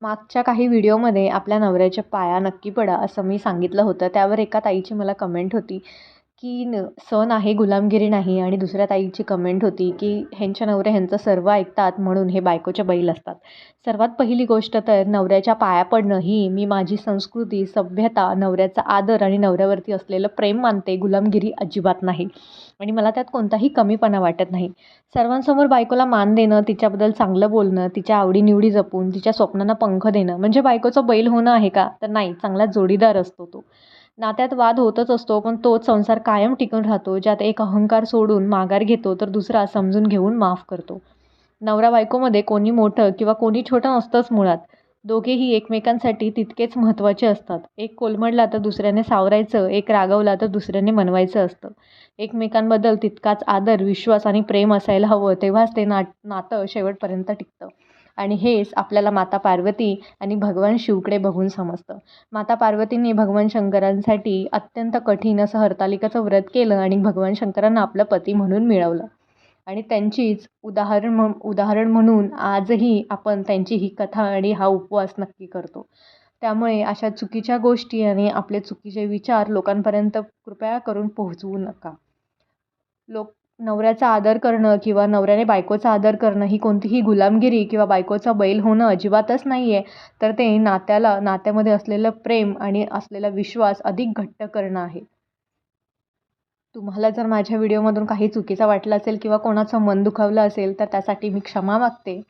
मागच्या काही व्हिडिओमध्ये आपल्या नवऱ्याच्या पाया नक्की पडा असं मी सांगितलं होतं. त्यावर एका ताईची मला कमेंट होती, की सण आहे गुलामगिरी नाही आणि दुसऱ्या ताईची कमेंट होती, की ह्यांच्या नवरे ह्यांचं सर्व ऐकतात म्हणून हे बायकोच्या बैल असतात. सर्वात पहिली गोष्ट तर नवऱ्याच्या पाया पडणं ही मी माझी संस्कृती, सभ्यता, नवऱ्याचा आदर आणि नवऱ्यावरती असलेलं प्रेम मानते. गुलामगिरी अजिबात नाही आणि मला त्यात कोणताही कमीपणा वाटत नाही. सर्वांसमोर बायकोला मान देणं, तिच्याबद्दल चांगलं बोलणं, तिच्या आवडी-निवडी जपून, तिच्या स्वप्नांना पंख देणं म्हणजे बायकोचं बैल होणं आहे का? तर नाही, चांगला जोडीदार असतो तो. नात्यात वाद होतच असतो, पण तोच संसार कायम टिकून राहतो, ज्यात एक अहंकार सोडून माघार घेतो, तर दुसरा समजून घेऊन माफ करतो. नवरा-बायकोमध्ये कोणी मोठं किंवा कोणी छोटं नसतंच मुळात. दोघेही एकमेकांसाठी तितकेच महत्त्वाचे असतात. एक कोलमडला तर दुसऱ्याने सावरायचं, एक रागावला तर दुसऱ्याने मनवायचं असतं. एकमेकांबद्दल तितकाच आदर, विश्वास आणि प्रेम असायला हवं, तेव्हाच ते नातं शेवटपर्यंत टिकतं. आणि हेच आपल्याला माता पार्वती आणि भगवान शिवकडे बघून समजतं. माता पार्वतींनी भगवान शंकरांसाठी अत्यंत कठीण असं हरतालिकेचं व्रत केलं आणि भगवान शंकरांना आपलं पती म्हणून मिळवलं. आणि त्यांचीच उदाहरण म्हणून आजही आपण त्यांची ही कथा आणि हा उपवास नक्की करतो. त्यामुळे अशा चुकीच्या गोष्टी आणि आपले चुकीचे विचार लोकांपर्यंत कृपया करून पोहोचवू नका. नवऱ्याचा आदर करणं किंवा नवऱ्याने बायकोचा आदर करणं ही कोणतीही गुलामगिरी किंवा बायकोचा बैल होणं अजिबातच नाही आहे. तर ते नात्यामध्ये असलेलं प्रेम आणि असलेला विश्वास अधिक घट्ट करणं आहे. तुम्हाला जर माझ्या व्हिडिओमधून काही चुकीचं वाटलं असेल किंवा कोणाचं मन दुखावलं असेल तर त्यासाठी मी क्षमा मागते.